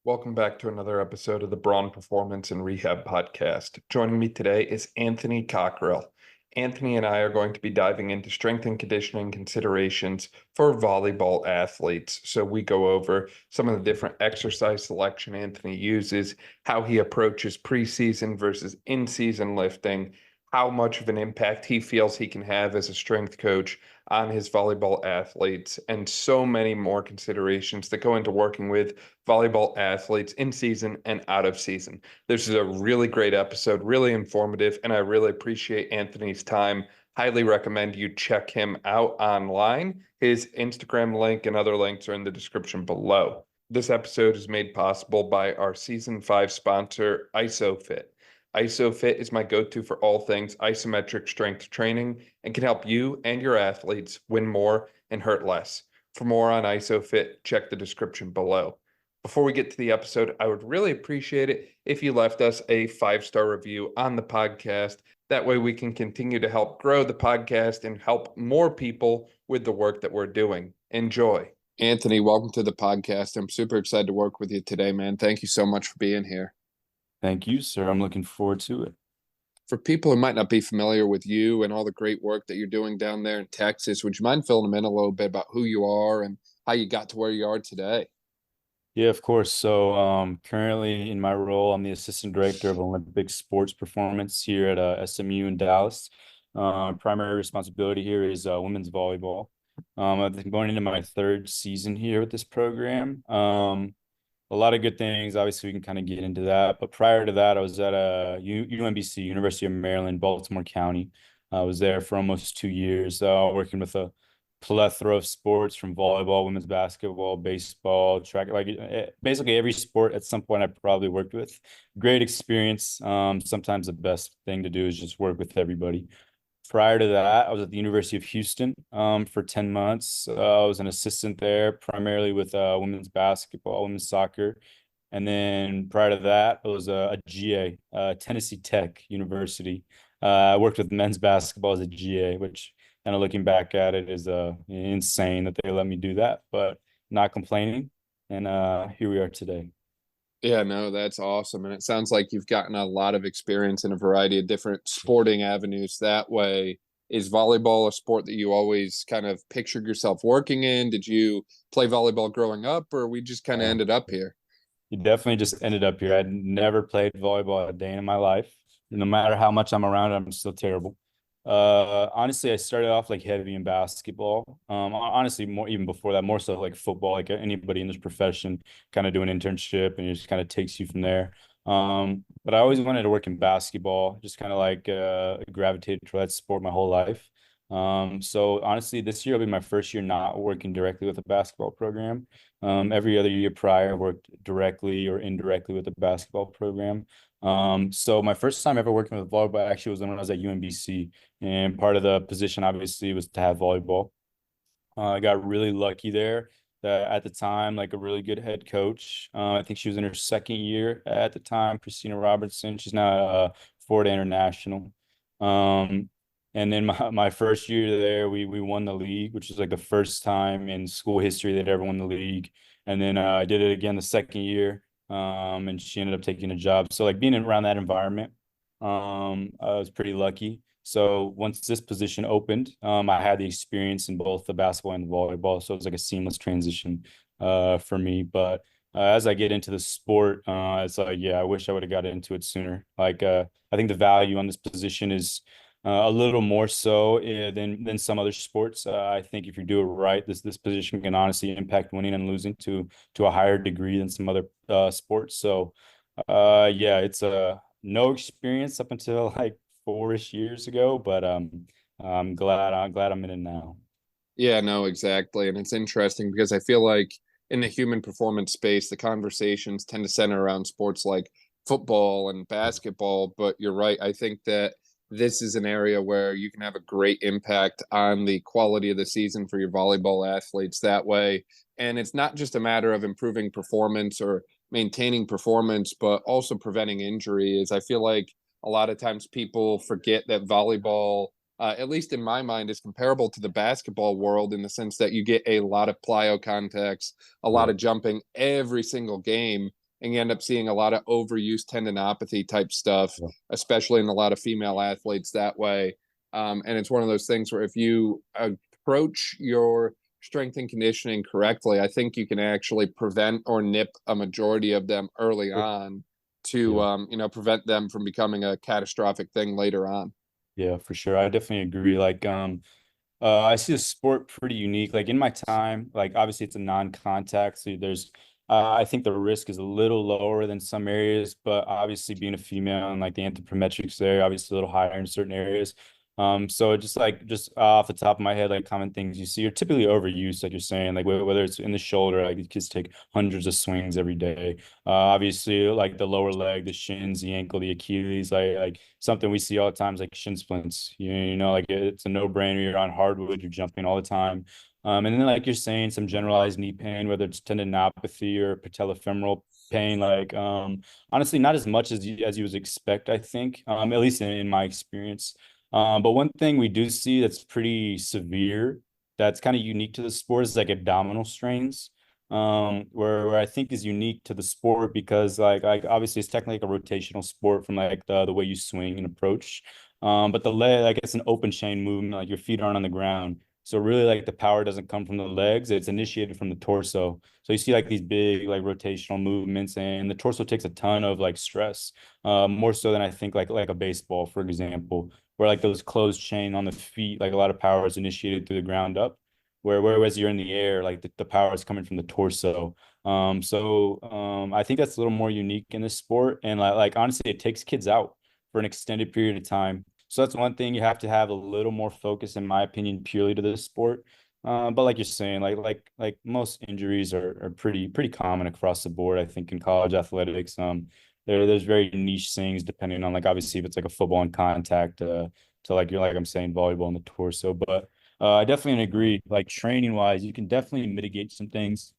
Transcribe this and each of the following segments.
Welcome back to another episode of the Braun Performance and Rehab Podcast. Joining me today is Anthony Cockrill. Anthony and I are going to be diving into strength and conditioning considerations for volleyball athletes. So we go over some of the different exercise selection Anthony uses, how he approaches preseason versus in-season lifting, how much of an impact he feels he can have as a strength coach on his volleyball athletes, and so many more considerations that go into working with volleyball athletes in season and out of season. This is a really great episode, really informative, and I really appreciate Anthony's time. Highly recommend you check him out online. His Instagram link and other links are in the description below. This episode is made possible by our Season 5 sponsor, ISOFIT. ISOFIT is my go-to for all things isometric strength training and can help you and your athletes win more and hurt less. For more on ISOFIT, check the description below. Before we get to the episode, I would really appreciate it if you left us a 5-star review on the podcast. That way we can continue to help grow the podcast and help more people with the work that we're doing. Enjoy. Anthony, welcome to the podcast. I'm super excited to work with you today, man. Thank you so much for being here. Thank you, sir. I'm looking forward to it. For people who might not be familiar with you and all the great work that you're doing down there in Texas, would you mind filling them in a little bit about who you are and how you got to where you are today? Yeah, of course. So currently in my role, I'm the Assistant Director of Olympic Sports Performance here at SMU in Dallas. Primary responsibility here is women's volleyball. I've been going into my third season here with this program. A lot of good things. Obviously, we can kind of get into that. But prior to that, I was at UMBC, University of Maryland, Baltimore County. I was there for almost 2 years, working with a plethora of sports from volleyball, women's basketball, baseball, track, basically every sport at some point I probably worked with. Great experience. Sometimes the best thing to do is just work with everybody. Prior to that, I was at the University of Houston for 10 months. I was an assistant there, primarily with women's basketball, women's soccer. And then prior to that, I was a GA, Tennessee Tech University. I worked with men's basketball as a GA, which kind of looking back at it is insane that they let me do that, but not complaining. And here we are today. Yeah, no, that's awesome. And it sounds like you've gotten a lot of experience in a variety of different sporting avenues that way. Is volleyball a sport that you always kind of pictured yourself working in? Did you play volleyball growing up, or we just kind of ended up here? You definitely just ended up here. I'd never played volleyball a day in my life. No matter how much I'm around it, I'm still terrible. Honestly, I started off like heavy in basketball. Honestly, more even before that, more so like football, like anybody in this profession kind of do an internship and it just kind of takes you from there. But I always wanted to work in basketball, just kind of like gravitated toward that sport my whole life. So honestly, this year will be my first year not working directly with a basketball program. Every other year prior, I worked directly or indirectly with a basketball program. So my first time ever working with volleyball actually was when I was at UMBC, and part of the position obviously was to have volleyball. I got really lucky there that at the time, like a really good head coach. I think she was in her second year at the time, Christina Robertson. She's now at Florida International. And then my first year there, we won the league, which was like the first time in school history they'd ever won the league. And then I did it again the second year. And she ended up taking a job. So like being around that environment, I was pretty lucky. So once this position opened, I had the experience in both the basketball and the volleyball. So it was like a seamless transition for me. But as I get into the sport, it's like, yeah, I wish I would have got into it sooner. Like I think the value on this position is a little more so than some other sports. I think if you do it right, this position can honestly impact winning and losing to a higher degree than some other sports. So yeah, it's no experience up until like 4-ish years ago, but I'm glad I'm in it now. Yeah, no, exactly. And it's interesting because I feel like in the human performance space, the conversations tend to center around sports like football and basketball. But you're right. I think that this is an area where you can have a great impact on the quality of the season for your volleyball athletes that way. And it's not just a matter of improving performance or maintaining performance, but also preventing injuries. I feel like a lot of times people forget that volleyball, at least in my mind, is comparable to the basketball world in the sense that you get a lot of plyo contacts, a lot of jumping every single game. and you end up seeing a lot of overuse tendinopathy type stuff, Yeah. especially in a lot of female athletes that way. And it's one of those things where if you approach your strength and conditioning correctly, I think you can actually prevent or nip a majority of them early on to, prevent them from becoming a catastrophic thing later on. Yeah, for sure. I definitely agree. Like, I see the sport pretty unique. Like in my time, like obviously it's a non-contact, so there's, I think the risk is a little lower than some areas, but obviously being a female and like the anthropometrics there, obviously a little higher in certain areas. So just off the top of my head, like common things you see are typically overuse, like you're saying, like whether it's in the shoulder, like kids take hundreds of swings every day. Obviously, like the lower leg, the shins, the ankle, the Achilles, like something we see all the time is like shin splints. Like it's a no-brainer. You're on hardwood, you're jumping all the time. And then like you're saying, some generalized knee pain, whether it's tendinopathy or patellofemoral pain, like honestly, not as much as you would expect, I think, at least in my experience. But one thing we do see that's pretty severe, that's kind of unique to the sport is like abdominal strains, where I think is unique to the sport because like obviously it's technically like a rotational sport from like the way you swing and approach. But the leg, like it's an open chain movement, like your feet aren't on the ground. So really like the power doesn't come from the legs, it's initiated from the torso. So you see like these big like rotational movements and the torso takes a ton of like stress, more so than I think like a baseball, for example, where like those closed chain on the feet, like a lot of power is initiated through the ground up, whereas you're in the air, like the power is coming from the torso. I think that's a little more unique in this sport. And like honestly, it takes kids out for an extended period of time. So that's one thing you have to have a little more focus, in my opinion, purely to this sport. But like you're saying, like most injuries are pretty common across the board, I think, in college athletics. There's very niche things depending on like obviously if it's like a football and contact to like you're like I'm saying volleyball in the torso. But I definitely agree. Like training wise, you can definitely mitigate some things.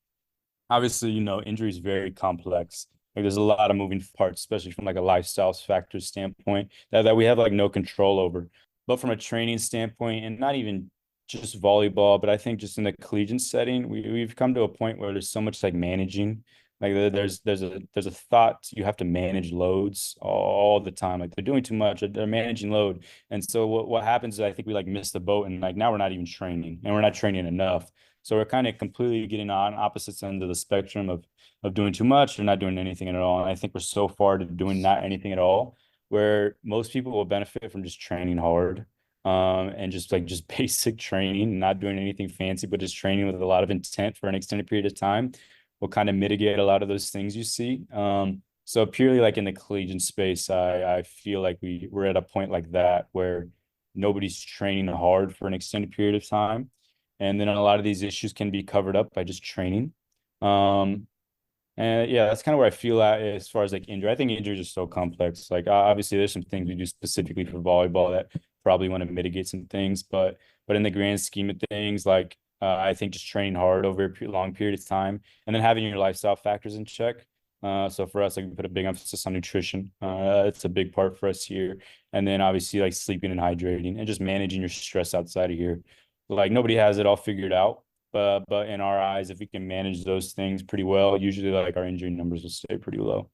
Obviously, injury is very complex. Like there's a lot of moving parts, especially from like a lifestyle factor standpoint that we have like no control over. But from a training standpoint, and not even just volleyball, but I think just in the collegiate setting, we've come to a point where there's so much like managing. Like there's a thought you have to manage loads all the time. Like they're doing too much, they're managing load. And so what happens is I think we like miss the boat and like now we're not even training and we're not training enough. So we're kind of completely getting on opposite ends of the spectrum of doing too much or not doing anything at all. And I think we're so far to doing not anything at all, where most people will benefit from just training hard, and just basic training, not doing anything fancy, but just training with a lot of intent for an extended period of time will kind of mitigate a lot of those things you see. So purely like in the collegiate space, I feel like we're at a point like that where nobody's training hard for an extended period of time. And then a lot of these issues can be covered up by just training. And yeah, that's kind of where I feel at as far as like injury. I think injuries are so complex. Like obviously there's some things we do specifically for volleyball that probably want to mitigate some things, but in the grand scheme of things, like I think just training hard over a long period of time and then having your lifestyle factors in check. So for us, like we put a big emphasis on nutrition. It's a big part for us here. And then obviously like sleeping and hydrating and just managing your stress outside of here. Like nobody has it all figured out. But in our eyes, if we can manage those things pretty well, usually like our injury numbers will stay pretty low.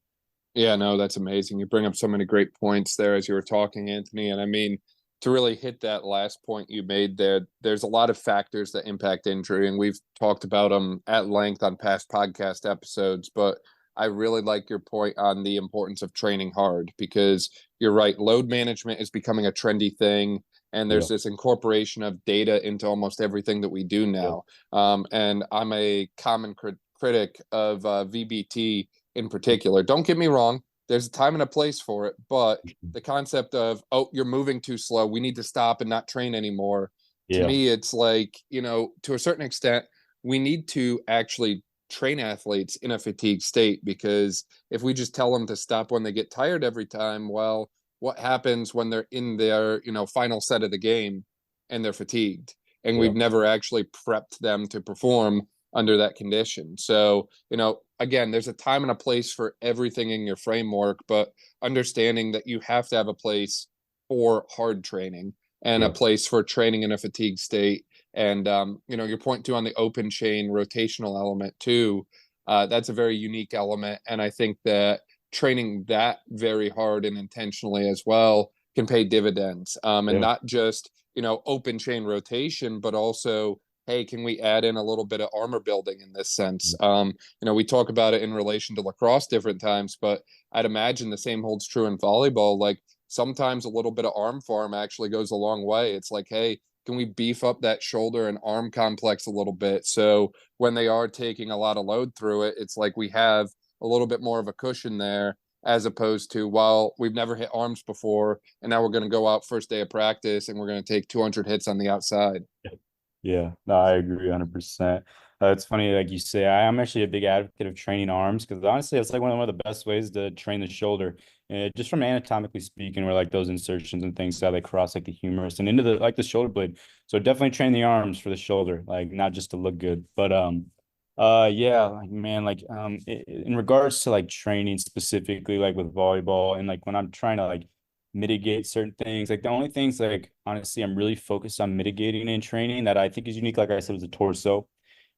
Yeah, no, that's amazing. You bring up so many great points there as you were talking, Anthony. And I mean, to really hit that last point you made there, there's a lot of factors that impact injury, and we've talked about them at length on past podcast episodes. But I really like your point on the importance of training hard because you're right. Load management is becoming a trendy thing. And there's Yeah. this incorporation of data into almost everything that we do Yeah. now. And I'm a common critic of VBT in particular. Don't get me wrong, there's a time and a place for it, but the concept of, oh, you're moving too slow, we need to stop and not train anymore. To Yeah. me, it's like, to a certain extent, we need to actually train athletes in a fatigued state because if we just tell them to stop when they get tired every time, well, what happens when they're in their, final set of the game and they're fatigued? And Yeah. we've never actually prepped them to perform under that condition. So, again, there's a time and a place for everything in your framework, but understanding that you have to have a place for hard training and a Yeah. place for training in a fatigue state. And, your point too on the open chain rotational element too. That's a very unique element. And I think that training that very hard and intentionally as well can pay dividends. And Yeah. not just, open chain rotation, but also, hey, can we add in a little bit of armor building in this sense? We talk about it in relation to lacrosse different times, but I'd imagine the same holds true in volleyball. Like sometimes a little bit of arm farm actually goes a long way. It's like, hey, can we beef up that shoulder and arm complex a little bit? So when they are taking a lot of load through it, it's like we have a little bit more of a cushion there, as opposed to, well, we've never hit arms before, and now we're going to go out first day of practice and we're going to take 200 hits on the outside. Yeah, no, I agree 100%. It's funny, like you say, I'm actually a big advocate of training arms because honestly, it's like one of the best ways to train the shoulder. Just from anatomically speaking, where like those insertions and things, how they cross like the humerus and into the shoulder blade. So definitely train the arms for the shoulder, like not just to look good. But yeah, like man, like in regards to like training specifically, like with volleyball, and like when I'm trying to like mitigate certain things. Like the only things like honestly I'm really focused on mitigating in training that I think is unique, like I said, was the torso.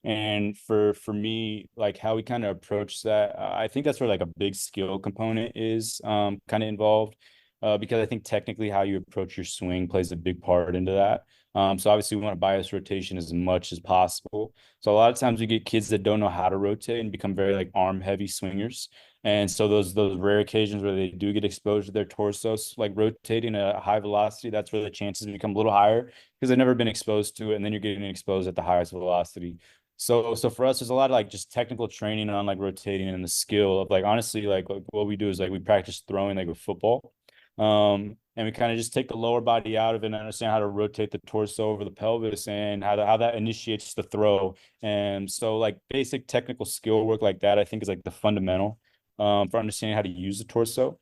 And for me, like how we kind of approach that, I think that's where like a big skill component is kind of involved. Because I think technically how you approach your swing plays a big part into that. So obviously we want to bias rotation as much as possible. So a lot of times we get kids that don't know how to rotate and become very like arm heavy swingers. And so those rare occasions where they do get exposed to their torsos, like rotating at a high velocity, that's where the chances become a little higher because they've never been exposed to it, and then you're getting exposed at the highest velocity. So for us, there's a lot of like just technical training on like rotating and the skill of like honestly, like what we do is like we practice throwing like with football. And we kind of just take the lower body out of it and understand how to rotate the torso over the pelvis and how that initiates the throw. And so like basic technical skill work like that, I think is like the fundamental for understanding how to use the torso.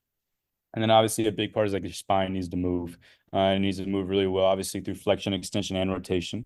And then obviously a big part is like your spine needs to move. It needs to move really well, obviously through flexion, extension, and rotation.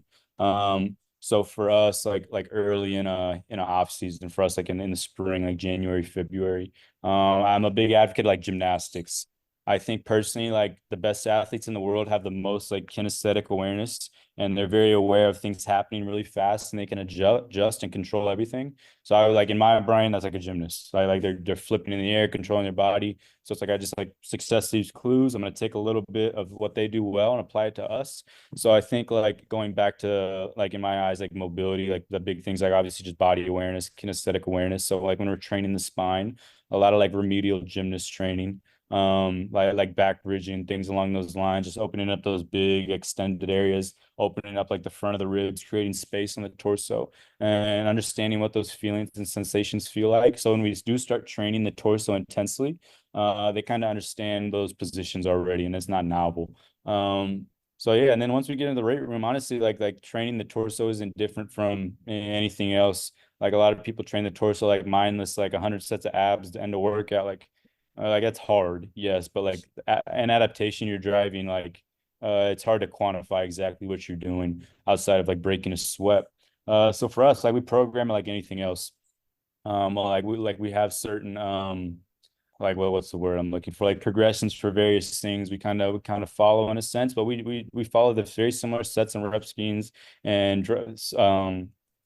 So for us, like early in a off season, for us like in the spring, like January, February, I'm a big advocate of, like gymnastics. I think personally, like the best athletes in the world have the most like kinesthetic awareness, and they're very aware of things happening really fast, and they can adjust and control everything. So I would like in my brain, that's like a gymnast. So I like they're flipping in the air, controlling their body. So it's like I just like success leaves clues. I'm gonna take a little bit of what they do well and apply it to us. So I think like going back to like in my eyes, like mobility, like the big things like obviously just body awareness, kinesthetic awareness. So like when we're training the spine, a lot of like remedial gymnast training, like back bridging, things along those lines, just opening up those big extended areas, opening up like the front of the ribs, creating space on the torso, and understanding what those feelings and sensations feel like. So when we do start training the torso intensely, they kind of understand those positions already, and it's not novel. So yeah, and then once we get in the weight room, honestly, like training the torso isn't different from anything else. Like a lot of people train the torso like mindless, like 100 sets of abs to end a workout. Like that's hard, yes, but like an adaptation you're driving, like it's hard to quantify exactly what you're doing outside of like breaking a sweat. So for us, like we program it like anything else. Like we have certain like what's the word I'm looking for, like progressions for various things we kind of follow in a sense, but we follow the very similar sets and rep schemes and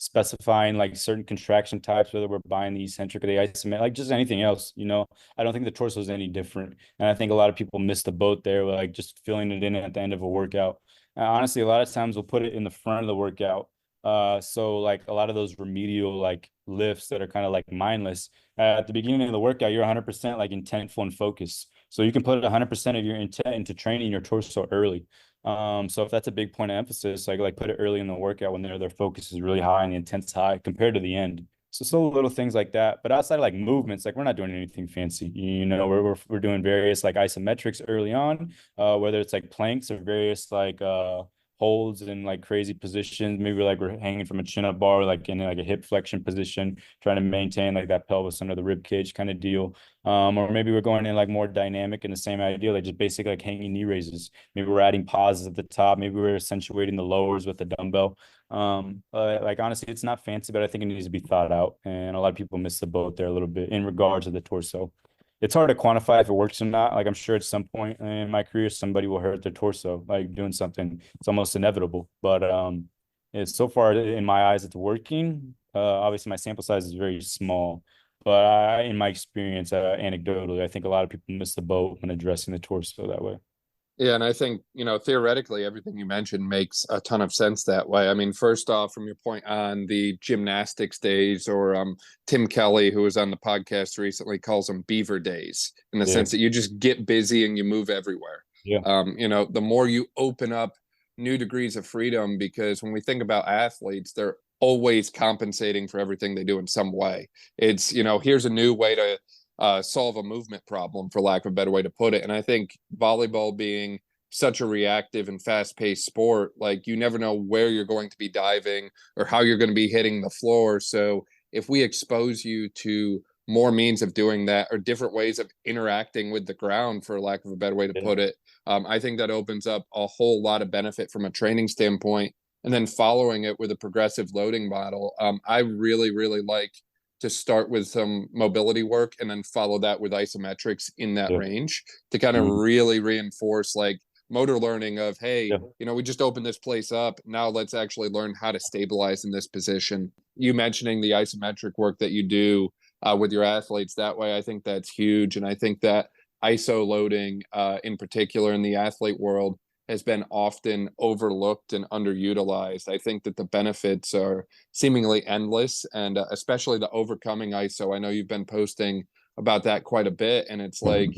specifying like certain contraction types, whether we're buying the eccentric or the isometric, like just anything else, I don't think the torso is any different, and I think a lot of people miss the boat there with like just filling it in at the end of a workout. Honestly, a lot of times we'll put it in the front of the workout. So like a lot of those remedial like lifts that are kind of like mindless at the beginning of the workout, you're 100% like intentful and focused. So you can put 100% of your intent into training your torso early. So if that's a big point of emphasis, like put it early in the workout when their focus is really high and the intent's high compared to the end. So still little things like that. But outside of like movements, like we're not doing anything fancy. We're doing various like isometrics early on, whether it's like planks or various like holds in like crazy positions. Maybe like we're hanging from a chin-up bar, like in like a hip flexion position, trying to maintain like that pelvis under the rib cage kind of deal. Or maybe we're going in like more dynamic in the same idea, like just basically like hanging knee raises. Maybe we're adding pauses at the top. Maybe we're accentuating the lowers with the dumbbell. Like honestly, it's not fancy, but I think it needs to be thought out. And a lot of people miss the boat there a little bit in regards to the torso. It's hard to quantify if it works or not. Like I'm sure at some point in my career, somebody will hurt their torso, like doing something. It's almost inevitable. But it's so far in my eyes, it's working. Obviously, my sample size is very small, but in my experience, anecdotally, I think a lot of people miss the boat when addressing the torso that way. Yeah, and I think, theoretically, everything you mentioned makes a ton of sense that way. I mean, first off, from your point on the gymnastics days, or Tim Kelly, who was on the podcast recently, calls them beaver days, in the Yeah, sense that you just get busy and you move everywhere. yeah, The more you open up new degrees of freedom, because when we think about athletes, they're always compensating for everything they do in some way. It's, here's a new way to solve a movement problem, for lack of a better way to put it. And I think volleyball being such a reactive and fast-paced sport, like, you never know where you're going to be diving or how you're going to be hitting the floor. So if we expose you to more means of doing that, or different ways of interacting with the ground, for lack of a better way to yeah, put it, I think that opens up a whole lot of benefit from a training standpoint. And then following it with a progressive loading model, I really, really like to start with some mobility work and then follow that with isometrics in that yeah. range, to kind of Mhm. really reinforce, like, motor learning of, hey, Yeah, we just opened this place up. Now let's actually learn how to stabilize in this position. You mentioning the isometric work that you do with your athletes that way, I think that's huge. And I think that ISO loading, in particular in the athlete world, has been often overlooked and underutilized. I think that the benefits are seemingly endless, and especially the overcoming ISO. I know you've been posting about that quite a bit, and it's like,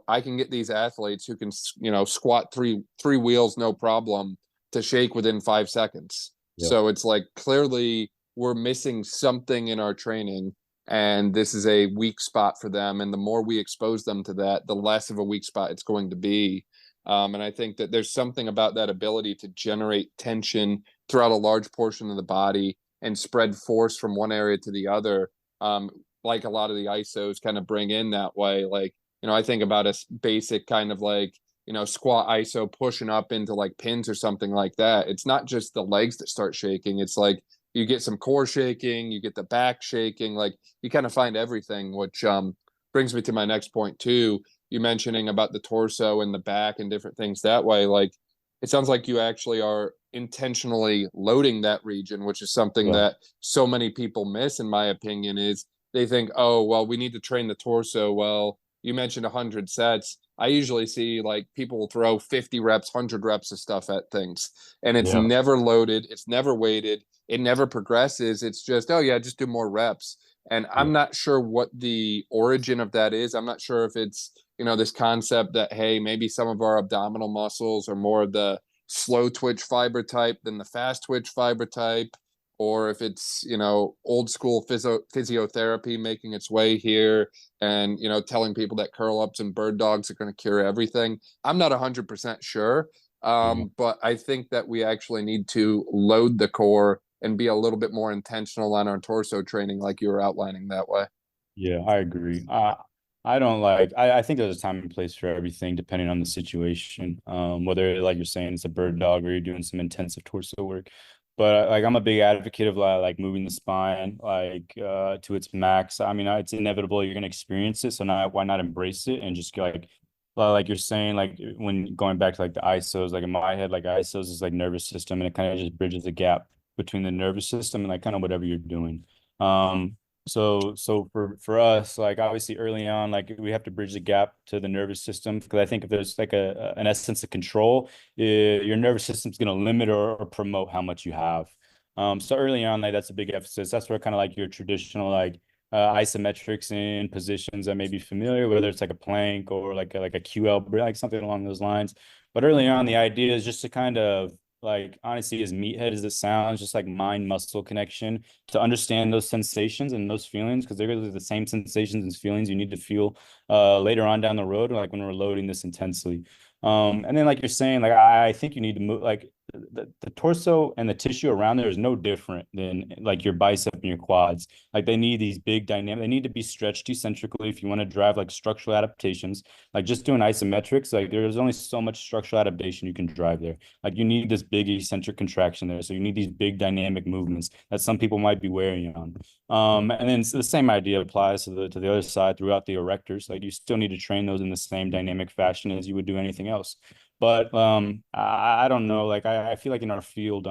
I can get these athletes who can, squat three wheels no problem, to shake within 5 seconds. yeah, So it's like, clearly we're missing something in our training, and this is a weak spot for them. And the more we expose them to that, the less of a weak spot it's going to be. And I think that there's something about that ability to generate tension throughout a large portion of the body and spread force from one area to the other. Like a lot of the ISOs kind of bring in that way. Like, I think about a basic kind of like, squat ISO pushing up into like pins or something like that. It's not just the legs that start shaking. It's like you get some core shaking, you get the back shaking, like you kind of find everything, which brings me to my next point too. You mentioning about the torso and the back and different things that way. Like, it sounds like you actually are intentionally loading that region, which is something yeah, that so many people miss, in my opinion. Is they think, oh, well, we need to train the torso. Well, you mentioned 100 sets. I usually see like people will throw 50 reps, 100 reps of stuff at things, and it's yeah, never loaded, it's never weighted, it never progresses. It's just, oh yeah, just do more reps. And yeah, I'm not sure what the origin of that is. I'm not sure if it's, this concept that, hey, maybe some of our abdominal muscles are more of the slow twitch fiber type than the fast twitch fiber type, or if it's, old school physiotherapy making its way here, and, telling people that curl ups and bird dogs are going to cure everything. I'm not 100% sure. yeah. But I think that we actually need to load the core and be a little bit more intentional on our torso training, like you were outlining that way. Yeah, I agree. I think there's a time and place for everything depending on the situation. Whether like you're saying it's a bird dog or you're doing some intensive torso work. But like I'm a big advocate of like moving the spine to its max. I mean, it's inevitable you're gonna experience it, so now why not embrace it and just like you're saying, like when going back to like the ISOs, like in my head, like ISOs is like nervous system, and it kind of just bridges the gap between the nervous system and like kind of whatever you're doing. Um, so for us, like obviously early on, like we have to bridge the gap to the nervous system, because I think if there's like an essence of control, your nervous system's going to limit or promote how much you have. So early on, like that's a big emphasis. That's where kind of like your traditional like isometrics in positions that may be familiar, whether it's like a plank or like a QL, like something along those lines. But early on, the idea is just to kind of like honestly, as meathead as it sounds, just like mind muscle connection to understand those sensations and those feelings, because they're really the same sensations and feelings you need to feel later on down the road, like when we're loading this intensely. And then like you're saying, like I think you need to move like the torso and the tissue around there is no different than like your bicep and your quads. Like they need these big dynamic, they need to be stretched eccentrically if you want to drive like structural adaptations. Like just doing isometrics, like there's only so much structural adaptation you can drive there. Like you need this big eccentric contraction there. So you need these big dynamic movements that some people might be wary on. And then the same idea applies to the other side throughout the erectors. Like you still need to train those in the same dynamic fashion as you would do anything else. But I don't know. Like I feel like in our field,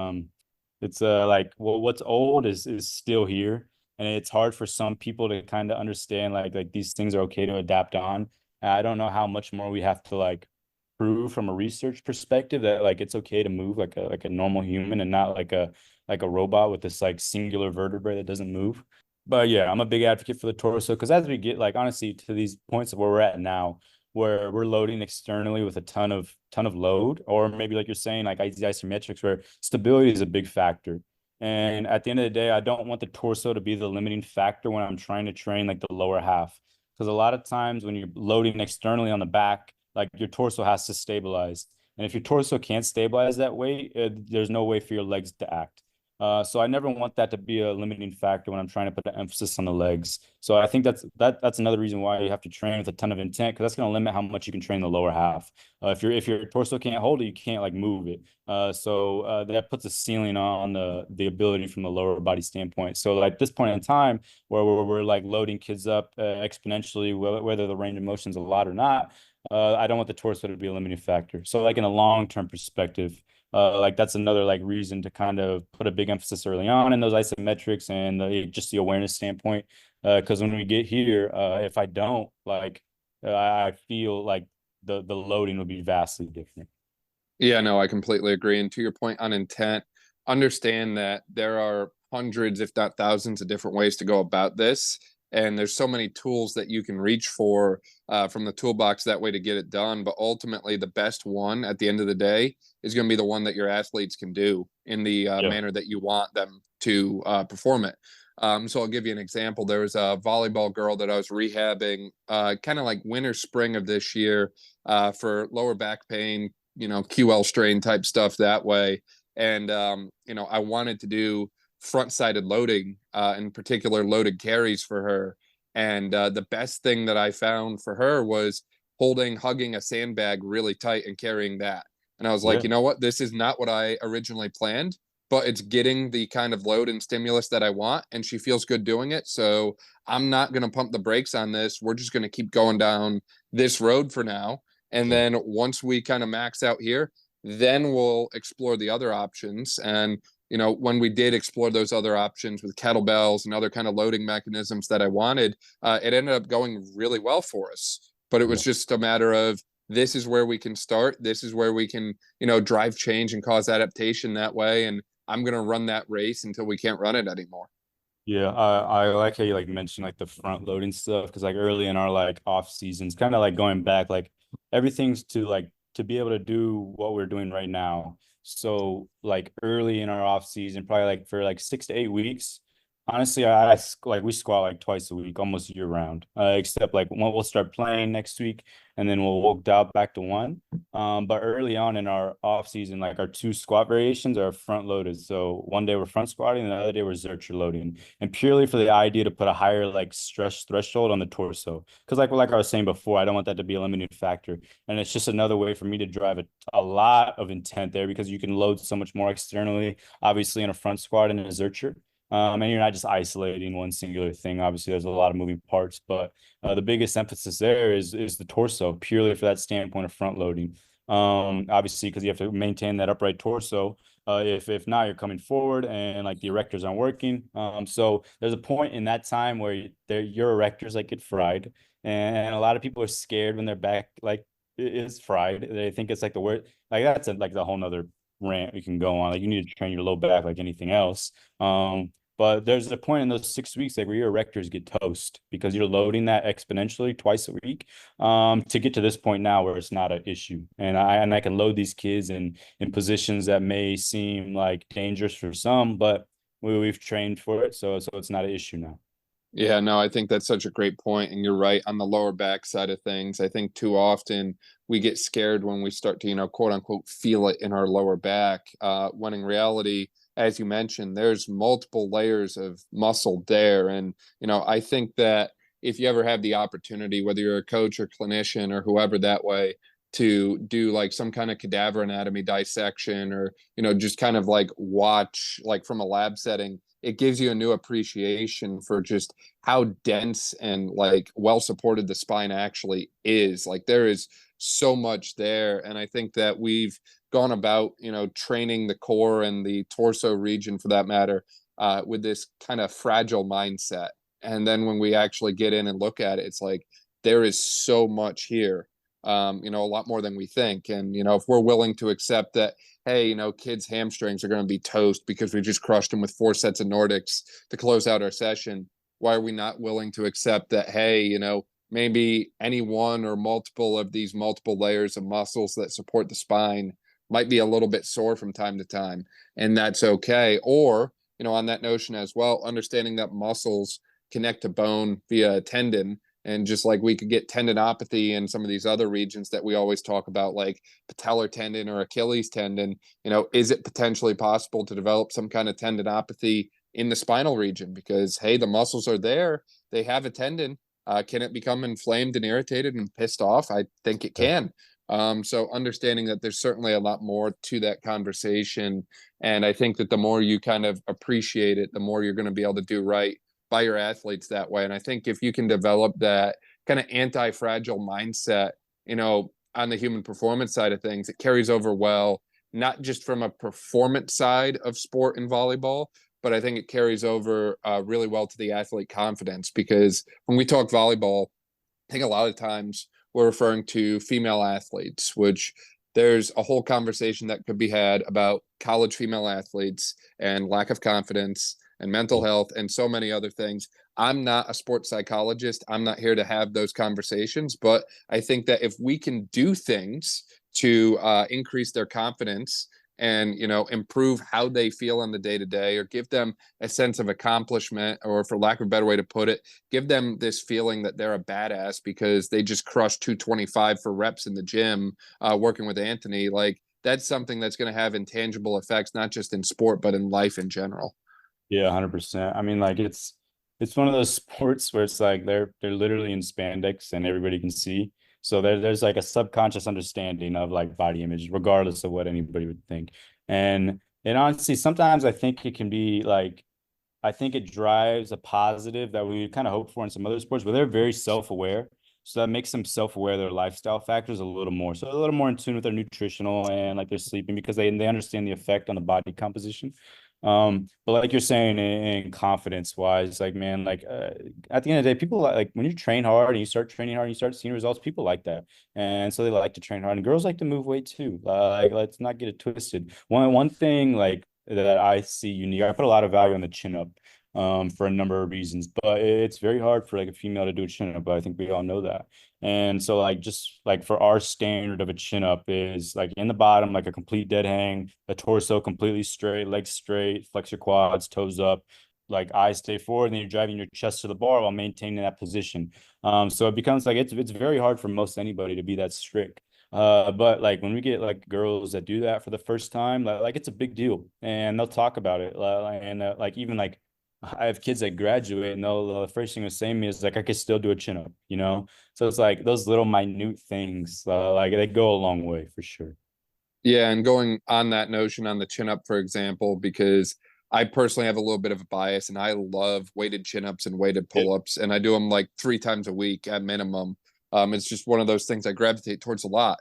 It's like what's old is still here, and it's hard for some people to kind of understand like these things are okay to adapt on. And I don't know how much more we have to like prove from a research perspective that like it's okay to move like a normal human and not like a robot with this like singular vertebrae that doesn't move. But yeah, I'm a big advocate for the torso because as we get like honestly to these points of where we're at now, where we're loading externally with a ton of load, or maybe like you're saying, like isometrics, where stability is a big factor. And at the end of the day, I don't want the torso to be the limiting factor when I'm trying to train like the lower half. Because a lot of times when you're loading externally on the back, like your torso has to stabilize. And if your torso can't stabilize that way, there's no way for your legs to act. So I never want that to be a limiting factor when I'm trying to put an emphasis on the legs. So I think that's another reason why you have to train with a ton of intent because that's going to limit how much you can train the lower half. If your torso can't hold it, you can't like move it. So that puts a ceiling on the ability from the lower body standpoint. So like this point in time where we're like loading kids up exponentially, whether the range of motion is a lot or not, I don't want the torso to be a limiting factor. So like in a long-term perspective, like that's another like reason to kind of put a big emphasis early on in those isometrics and just the awareness standpoint. Because when we get here, if I don't like, I feel like the loading would be vastly different. Yeah, no, I completely agree. And to your point on intent, understand that there are hundreds, if not thousands, of different ways to go about this. And there's so many tools that you can reach for from the toolbox that way to get it done. But ultimately, the best one at the end of the day is going to be the one that your athletes can do in the Yeah. manner that you want them to perform it. So I'll give you an example. There was a volleyball girl that I was rehabbing kind of like winter, spring of this year for lower back pain, QL strain type stuff that way. And, I wanted to do front sided loading, in particular loaded carries for her. And the best thing that I found for her was hugging a sandbag really tight and carrying that. And I was like, Yeah. you know what? This is not what I originally planned, but it's getting the kind of load and stimulus that I want. And she feels good doing it. So I'm not going to pump the brakes on this. We're just going to keep going down this road for now. And Sure. then once we kind of max out here, then we'll explore the other options. And, when we did explore those other options with kettlebells and other kind of loading mechanisms that I wanted, it ended up going really well for us. But it Yeah. was just a matter of this is where we can start. This is where we can, drive change and cause adaptation that way. And I'm going to run that race until we can't run it anymore. Yeah, I like how you like mentioned like the front loading stuff because like early in our like off seasons, kind of like going back, like everything's to be able to do what we're doing right now. So like early in our off season, probably like for like 6 to 8 weeks, honestly, like we squat like twice a week, almost year round. Except like we'll start playing next week, and then we'll dial back to one. But early on in our off season, like our two squat variations are front loaded. So one day we're front squatting, and the other day we're zercher loading, and purely for the idea to put a higher like stress threshold on the torso. Because like I was saying before, I don't want that to be a limiting factor, and it's just another way for me to drive a lot of intent there because you can load so much more externally, obviously in a front squat and a zercher. And you're not just isolating one singular thing. Obviously, there's a lot of moving parts, but the biggest emphasis there is the torso, purely for that standpoint of front loading. Obviously, because you have to maintain that upright torso. If not, you're coming forward and like the erectors aren't working. So there's a point in that time where your erectors like get fried, and a lot of people are scared when their back like is fried. They think it's like the word like that's like the whole nother rant we can go on. Like you need to train your low back like anything else. But there's a point in those 6 weeks like where your erectors get toast because you're loading that exponentially twice a week to get to this point now where it's not an issue. And I can load these kids in positions that may seem like dangerous for some, but we've trained for it, so it's not an issue now. Yeah, no, I think that's such a great point. And you're right on the lower back side of things. I think too often we get scared when we start to, quote unquote, feel it in our lower back. When in reality, as you mentioned, there's multiple layers of muscle there. And, I think that if you ever have the opportunity, whether you're a coach or clinician or whoever that way, to do like some kind of cadaver anatomy dissection or, just kind of like watch like from a lab setting, it gives you a new appreciation for just how dense and like well supported the spine actually is. Like there is so much there. And I think that we've gone about, training the core and the torso region for that matter, with this kind of fragile mindset. And then when we actually get in and look at it, it's like there is so much here, a lot more than we think. And, if we're willing to accept that, hey, kids' hamstrings are going to be toast because we just crushed them with 4 sets of Nordics to close out our session, why are we not willing to accept that, hey, maybe any one or multiple of these multiple layers of muscles that support the spine might be a little bit sore from time to time, and that's okay. Or, on that notion as well, understanding that muscles connect to bone via a tendon, and just like we could get tendinopathy in some of these other regions that we always talk about, like patellar tendon or Achilles tendon, is it potentially possible to develop some kind of tendinopathy in the spinal region? Because, hey, the muscles are there, they have a tendon. Can it become inflamed and irritated and pissed off? I think it can. So understanding that there's certainly a lot more to that conversation. And I think that the more you kind of appreciate it, the more you're going to be able to do right by your athletes that way. And I think if you can develop that kind of anti-fragile mindset, on the human performance side of things, it carries over well, not just from a performance side of sport in volleyball, but I think it carries over really well to the athlete confidence. Because when we talk volleyball, I think a lot of times we're referring to female athletes, which there's a whole conversation that could be had about college female athletes and lack of confidence and mental health and so many other things. I'm not a sports psychologist. I'm not here to have those conversations, but I think that if we can do things to increase their confidence and, improve how they feel on the day-to-day, or give them a sense of accomplishment, or for lack of a better way to put it, give them this feeling that they're a badass because they just crushed 225 for reps in the gym, working with Anthony, like that's something that's going to have intangible effects, not just in sport, but in life in general. Yeah, 100%. I mean, like it's one of those sports where it's like they're literally in spandex and everybody can see. So there's like a subconscious understanding of like body image, regardless of what anybody would think. And honestly, sometimes I think it can be like, I think it drives a positive that we kind of hope for in some other sports, but they're very self-aware. So that makes them self-aware of their lifestyle factors a little more. So a little more in tune with their nutritional and like their sleeping, because they understand the effect on the body composition. But like you're saying, in confidence wise, like, man, like at the end of the day, people like when you train hard and you start training hard and you start seeing results, people like that. And so they like to train hard, and girls like to move weight too. Like, let's not get it twisted. One thing like that I see unique, I put a lot of value on the chin up for a number of reasons, but it's very hard for like a female to do a chin up, but I think we all know that. And so like just like for our standard of a chin up is like in the bottom, like a complete dead hang, the torso completely straight, legs straight, flex your quads, toes up, like eyes stay forward, and then you're driving your chest to the bar while maintaining that position. So it becomes like it's very hard for most anybody to be that strict. But like when we get like girls that do that for the first time, like it's a big deal, and they'll talk about it. And like even like I have kids that graduate, and the first thing they're saying to me is like, I could still do a chin up, So it's like those little minute things, like they go a long way for sure. Yeah, and going on that notion on the chin up, for example, because I personally have a little bit of a bias, and I love weighted chin ups and weighted pull ups, and I do them like 3 times a week at minimum. It's just one of those things I gravitate towards a lot.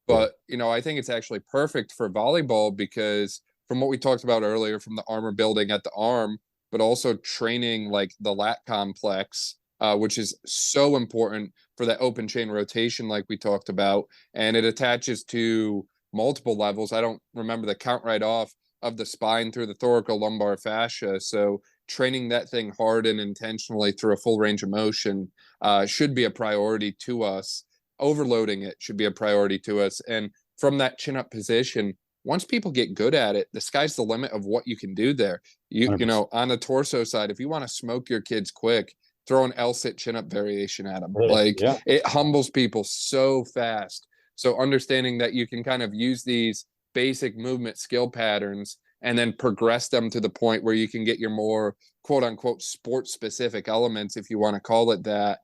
But, I think it's actually perfect for volleyball because from what we talked about earlier, from the armor building at the arm, but also training like the lat complex, which is so important for that open chain rotation, like we talked about. And it attaches to multiple levels. I don't remember the count right off of the spine through the thoracolumbar fascia. So training that thing hard and intentionally through a full range of motion should be a priority to us. Overloading it should be a priority to us. And from that chin up position, once people get good at it, the sky's the limit of what you can do there. You know, on the torso side, if you want to smoke your kids quick, throw an L-sit chin up variation at them. Like it humbles people so fast. So understanding that you can kind of use these basic movement skill patterns and then progress them to the point where you can get your more quote unquote sport specific elements, if you want to call it that.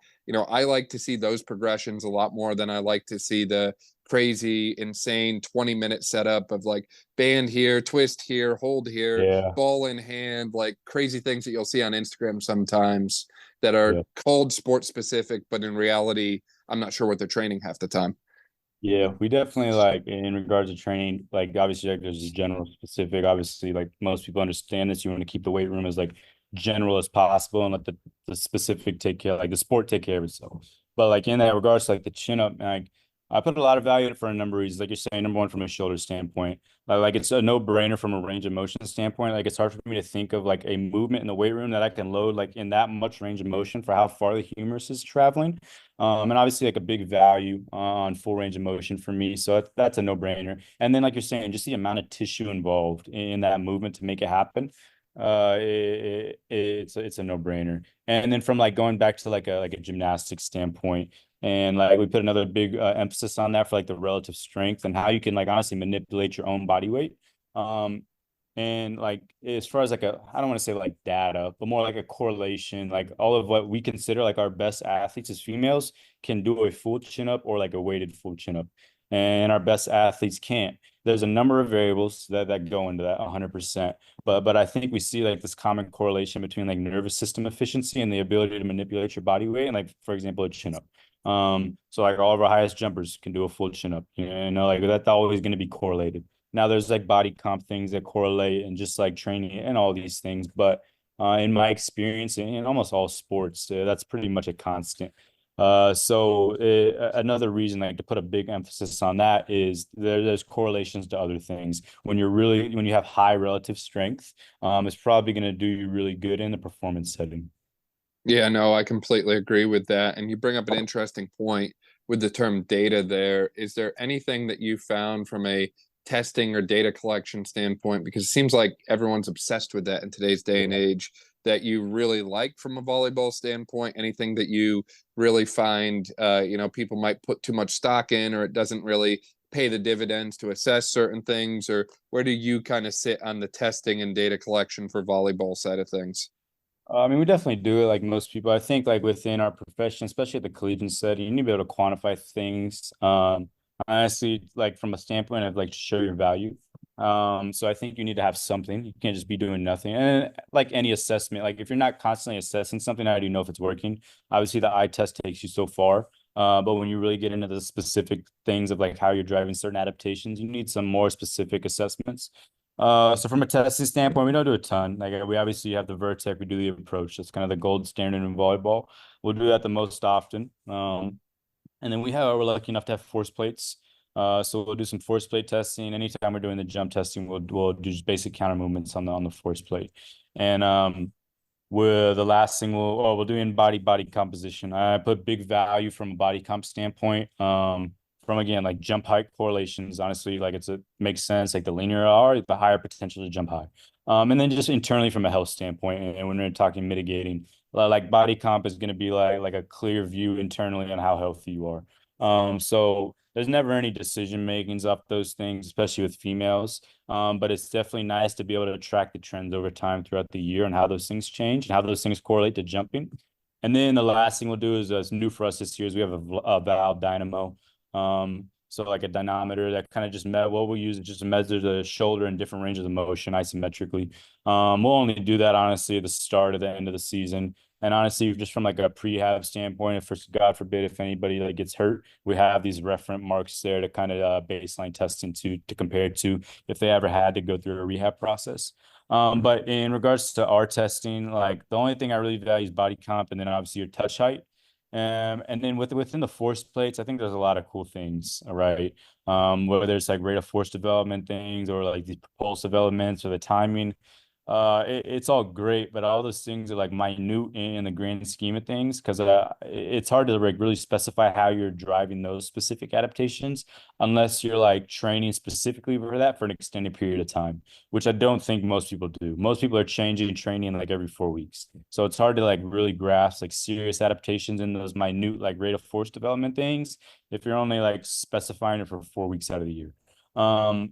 I like to see those progressions a lot more than I like to see the crazy, insane 20-minute setup of like band here, twist here, hold here, ball in hand, like crazy things that you'll see on Instagram sometimes that are called sport specific, but in reality, I'm not sure what they're training half the time. Yeah, we definitely like in regards to training, like obviously like there's a general specific, obviously like most people understand this. You want to keep the weight room as like general as possible and let the specific take care, like the sport take care of itself. But like in that regards, like the chin up, like I put a lot of value in it for a number of reasons. Like you're saying, number one, from a shoulder standpoint, like it's a no-brainer from a range of motion standpoint. Like it's hard for me to think of like a movement in the weight room that I can load like in that much range of motion for how far the humerus is traveling. And obviously like a big value on full range of motion for me. So that's a no-brainer. And then like you're saying, just the amount of tissue involved in that movement to make it happen. It's a no-brainer. And then from like going back to like a gymnastics standpoint, and like we put another big emphasis on that for like the relative strength and how you can like honestly manipulate your own body weight. And like as far as like I don't want to say like data, but more like a correlation, like all of what we consider like our best athletes as females can do a full chin up or like a weighted full chin up, and our best athletes can't. There's a number of variables that go into that 100%. But I think we see like this common correlation between like nervous system efficiency and the ability to manipulate your body weight, and like for example a chin up. So like all of our highest jumpers can do a full chin up, like that's always going to be correlated. Now there's like body comp things that correlate and just like training and all these things. But in my experience in almost all sports, that's pretty much a constant. Another reason like to put a big emphasis on that is there's correlations to other things. When you have high relative strength, it's probably going to do you really good in the performance setting. Yeah, no, I completely agree with that. And you bring up an interesting point with the term data there. Is there anything that you found from a testing or data collection standpoint? Because it seems like everyone's obsessed with that in today's day and age, that you really like from a volleyball standpoint? Anything that you really find, people might put too much stock in, or it doesn't really pay the dividends to assess certain things? Or where do you kind of sit on the testing and data collection for volleyball side of things? I mean, we definitely do it like most people. I think like within our profession, especially at the collegiate setting, you need to be able to quantify things. Honestly, like from a standpoint of like show your value. So I think you need to have something. You can't just be doing nothing. And like any assessment, like if you're not constantly assessing something, how do you know if it's working? Obviously, the eye test takes you so far. But when you really get into the specific things of like how you're driving certain adaptations, you need some more specific assessments. So from a testing standpoint, we don't do a ton. Like we obviously have the Vertec, we do the approach. That's kind of the gold standard in volleyball. We'll do that the most often. And then we're lucky enough to have force plates. So we'll do some force plate testing. Anytime we're doing the jump testing, we'll do just basic counter movements on the force plate. And we're the last thing we'll do in body composition. I put big value from a body comp standpoint. From again like jump height correlations, honestly, like makes sense. Like the linear are the higher potential to jump high. And then just internally from a health standpoint, and when we're talking mitigating, like body comp is going to be like a clear view internally on how healthy you are. So there's never any decision makings off those things, especially with females. But it's definitely nice to be able to track the trends over time throughout the year and how those things change and how those things correlate to jumping. And then the last thing we'll do is new for us this year is we have a valve dynamo. So like a dynamometer that kind of what we'll use is just to measure the shoulder in different ranges of motion isometrically. We'll only do that honestly at the start of the end of the season. And honestly, just from like a prehab standpoint, if God forbid, if anybody like gets hurt, we have these reference marks there to kind of baseline testing to compare to if they ever had to go through a rehab process. But in regards to our testing, like the only thing I really value is body comp and then obviously your touch height. And then within the force plates, I think there's a lot of cool things, right? Whether it's like rate of force development things or like the propulsive elements or the timing. It's all great, but all those things are like minute in the grand scheme of things because it's hard to like really specify how you're driving those specific adaptations unless you're like training specifically for that for an extended period of time, which I don't think most people do. Most people are changing training like every 4 weeks, so it's hard to like really grasp like serious adaptations in those minute like rate of force development things if you're only like specifying it for 4 weeks out of the year.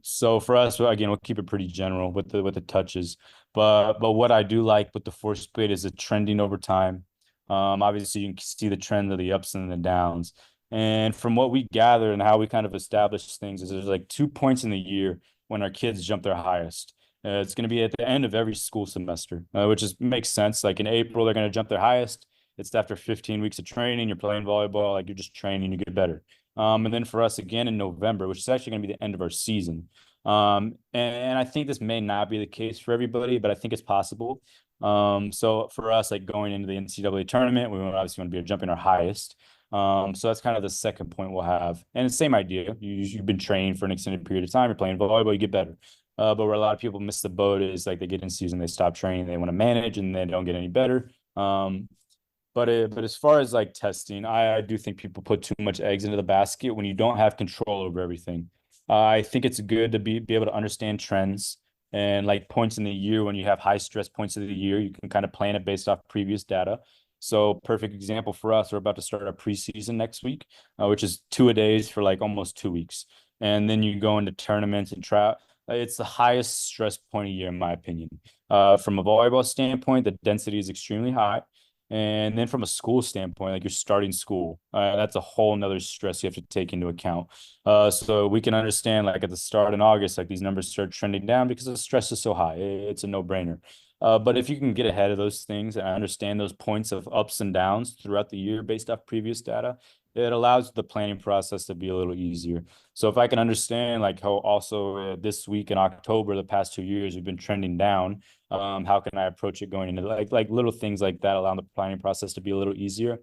So for us, again, we'll keep it pretty general with the touches. But what I do like with the force split is the trending over time. Obviously you can see the trend of the ups and the downs. And from what we gather and how we kind of establish things is there's like 2 points in the year when our kids jump their highest. It's going to be at the end of every school semester, which makes sense. Like in April, they're going to jump their highest. It's after 15 weeks of training, you're playing volleyball, like you're just training, you get better. And then for us again in November, which is actually going to be the end of our season. And I think this may not be the case for everybody, but I think it's possible. So for us, like going into the NCAA tournament, we obviously want to be jumping our highest. So that's kind of the second point we'll have. And the same idea. You've been training for an extended period of time, you're playing volleyball, you get better. But where a lot of people miss the boat is like they get in season, they stop training, they want to manage, and they don't get any better. But as far as like testing, I do think people put too much eggs into the basket when you don't have control over everything. I think it's good to be able to understand trends and like points in the year. When you have high stress points of the year, you can kind of plan it based off previous data. So perfect example for us, we're about to start our preseason next week, which is 2-a-days for like almost 2 weeks. And then you go into tournaments and try. It's the highest stress point of year, in my opinion. From a volleyball standpoint, the density is extremely high. And then from a school standpoint, like you're starting school, that's a whole nother stress you have to take into account. So we can understand like at the start in August, like these numbers start trending down because the stress is so high. It's a no-brainer. But if you can get ahead of those things and understand those points of ups and downs throughout the year based off previous data, it allows the planning process to be a little easier. So if I can understand like how also this week in October, the past 2 years, we've been trending down, how can I approach it going into like little things like that, allow the planning process to be a little easier.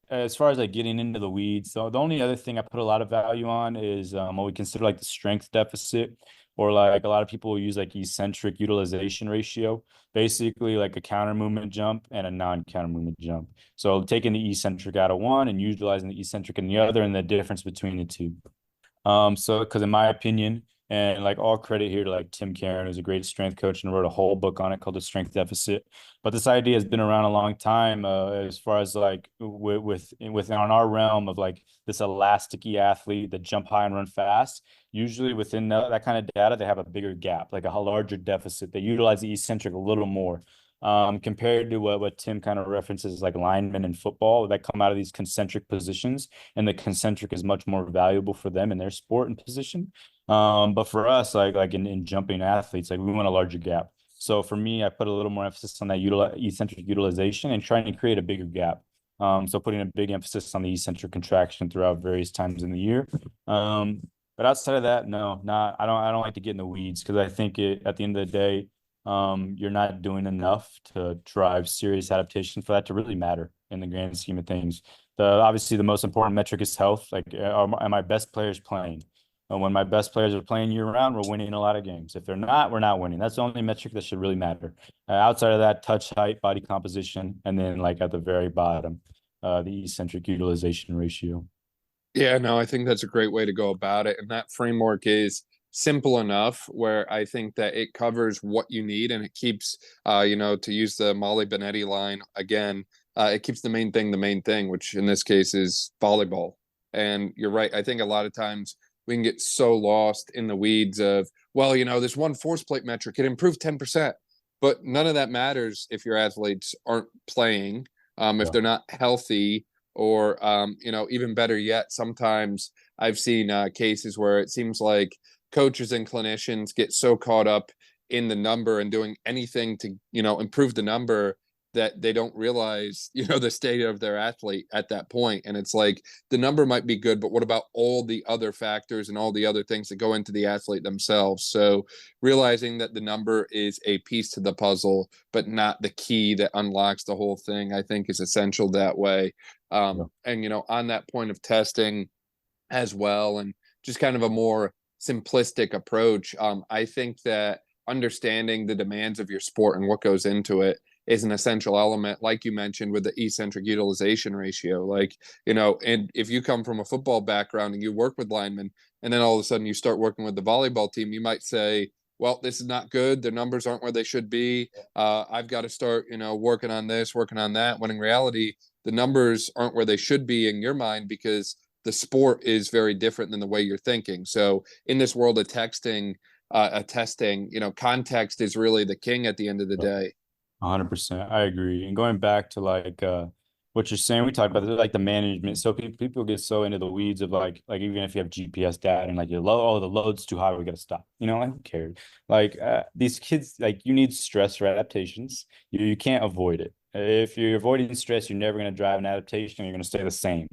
As far as like getting into the weeds, so the only other thing I put a lot of value on is what we consider like the strength deficit, or like a lot of people use like eccentric utilization ratio, basically like a counter movement jump and a non-counter movement jump. So taking the eccentric out of one and utilizing the eccentric in the other, and the difference between the two. So because in my opinion, and like all credit here to like Tim Karen, who's a great strength coach and wrote a whole book on it called The Strength Deficit. But this idea has been around a long time, as far as like within our realm of like this elasticy athlete that jump high and run fast. Usually within that kind of data, they have a bigger gap, like a larger deficit. They utilize the eccentric a little more. Compared to what Tim kind of references like linemen in football that come out of these concentric positions, and the concentric is much more valuable for them in their sport and position. But for us, like in jumping athletes, like we want a larger gap. So for me, I put a little more emphasis on that eccentric utilization and trying to create a bigger gap. So putting a big emphasis on the eccentric contraction throughout various times in the year. But outside of that, no, not I don't like to get in the weeds, because I think at the end of the day, you're not doing enough to drive serious adaptation for that to really matter in the grand scheme of things. Obviously the most important metric is health. Like, are my best players playing? And when my best players are playing year round, we're winning a lot of games. If they're not, we're not winning. That's the only metric that should really matter. Outside of that, touch height, body composition, and then like at the very bottom, the eccentric utilization ratio. Yeah, no, I think that's a great way to go about it. And that framework is simple enough where I think that it covers what you need, and it keeps, to use the Molly Benetti line again, it keeps the main thing, which in this case is volleyball. And you're right. I think a lot of times we can get so lost in the weeds of, well, this one force plate metric, it improved 10%, but none of that matters if your athletes aren't playing, if they're not healthy, or, even better yet, sometimes I've seen cases where it seems like coaches and clinicians get so caught up in the number and doing anything to, improve the number, that they don't realize, the state of their athlete at that point. And it's like, the number might be good, but what about all the other factors and all the other things that go into the athlete themselves? So realizing that the number is a piece to the puzzle, but not the key that unlocks the whole thing, I think is essential that way. And, on that point of testing as well, and just kind of a more simplistic approach, I think that understanding the demands of your sport and what goes into it is an essential element, like you mentioned with the eccentric utilization ratio. Like, and if you come from a football background and you work with linemen, and then all of a sudden you start working with the volleyball team, you might say, well, this is not good. The numbers aren't where they should be. I've got to start, working on this, working on that. When in reality, the numbers aren't where they should be in your mind, because the sport is very different than the way you're thinking. So in this world of testing, context is really the king at the end of the day. 100%. I agree. And going back to like what you're saying, we talked about like the management. So people get so into the weeds of like even if you have GPS data and like the load's too high, we got to stop. I don't care. Like these kids, like you need stress for adaptations. You can't avoid it. If you're avoiding stress, you're never going to drive an adaptation. You're going to stay the same.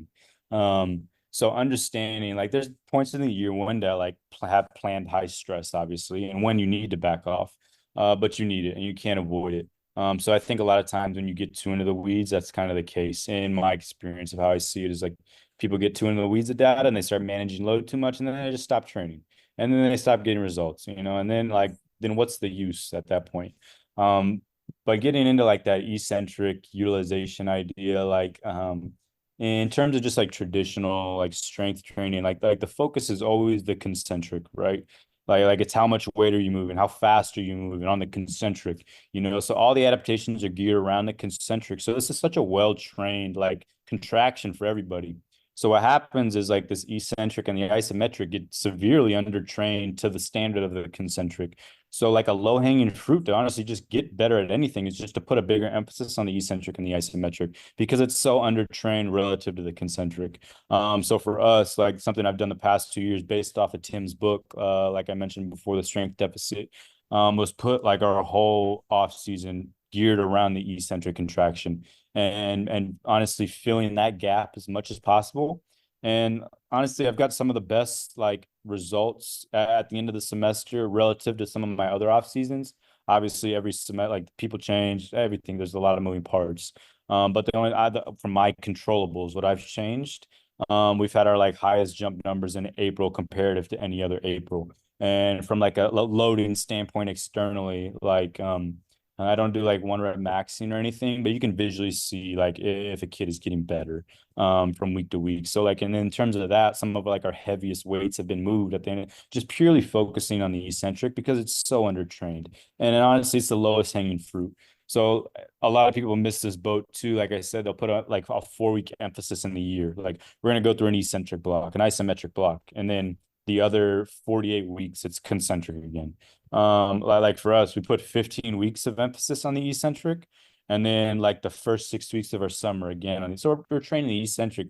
So understanding, like, there's points in the year when to like have planned high stress, obviously, and when you need to back off, but you need it and you can't avoid it. So I think a lot of times when you get too into the weeds, that's kind of the case. In my experience of how I see it is like people get too into the weeds of data and they start managing load too much, and then they just stop training, and then they stop getting results, and then then what's the use at that point? But getting into like that eccentric utilization idea, in terms of just like traditional like strength training, like the focus is always the concentric, right? Like it's how much weight are you moving, how fast are you moving on the concentric, so all the adaptations are geared around the concentric. So this is such a well-trained like contraction for everybody. So what happens is like this eccentric and the isometric get severely undertrained to the standard of the concentric. So like a low-hanging fruit to honestly just get better at anything is just to put a bigger emphasis on the eccentric and the isometric because it's so undertrained relative to the concentric. So for us, like something I've done the past 2 years based off of Tim's book, like I mentioned before, The Strength Deficit, was put like our whole off season geared around the eccentric contraction and honestly filling that gap as much as possible. And honestly, I've got some of the best like results at the end of the semester relative to some of my other off seasons. Obviously, every semester, like people change, everything. There's a lot of moving parts. But the only from my controllables, what I've changed, we've had our like highest jump numbers in April comparative to any other April. And from like a loading standpoint externally, I don't do like one rep maxing or anything, but you can visually see like if a kid is getting better from week to week. So like, and in terms of that, some of like our heaviest weights have been moved at the end, just purely focusing on the eccentric because it's so undertrained. And honestly, it's the lowest hanging fruit. So a lot of people miss this boat too. Like I said, they'll put like a 4 week emphasis in the year. Like we're going to go through an eccentric block, an isometric block, and then the other 48 weeks, it's concentric again. Like for us, we put 15 weeks of emphasis on the eccentric, and then like the first 6 weeks of our summer again. So we're training the eccentric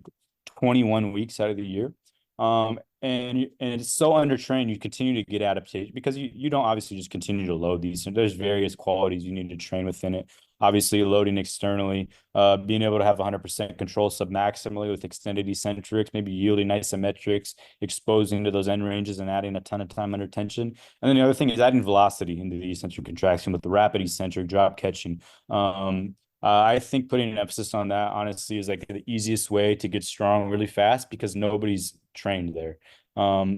21 weeks out of the year. And it's so undertrained, you continue to get adaptation because you don't obviously just continue to load these. There's various qualities you need to train within it. Obviously, loading externally, being able to have 100% control submaximally with extended eccentrics, maybe yielding isometrics, exposing to those end ranges and adding a ton of time under tension. And then the other thing is adding velocity into the eccentric contraction with the rapid eccentric drop catching. I think putting an emphasis on that, honestly, is like the easiest way to get strong really fast because nobody's trained there.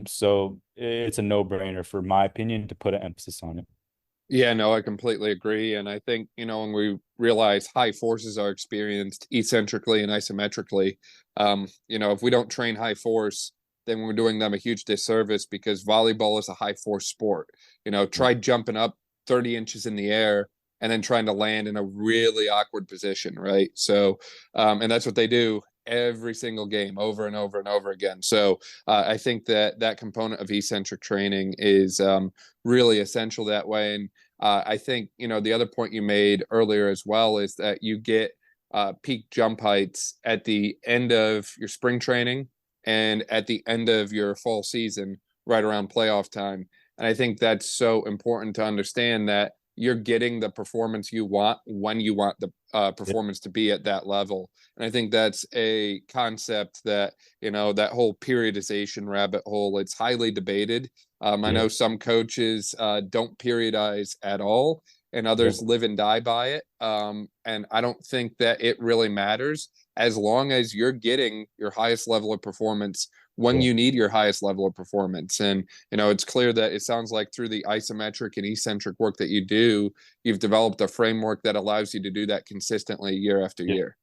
So it's a no-brainer, for my opinion, to put an emphasis on it. Yeah, no, I completely agree. And I think, when we realize high forces are experienced eccentrically and isometrically, if we don't train high force, then we're doing them a huge disservice because volleyball is a high force sport. Try jumping up 30 inches in the air and then trying to land in a really awkward position, right? So, and that's what they do every single game over and over and over again. So I think that component of eccentric training is really essential that way. And I think, the other point you made earlier as well is that you get peak jump heights at the end of your spring training and at the end of your fall season, right around playoff time. And I think that's so important to understand that you're getting the performance you want when you want the performance to be at that level. And I think that's a concept that, that whole periodization rabbit hole, it's highly debated. I know some coaches don't periodize at all and others live and die by it. And I don't think that it really matters as long as you're getting your highest level of performance when you need your highest level of performance. And, it's clear that it sounds like through the isometric and eccentric work that you do, you've developed a framework that allows you to do that consistently year after year.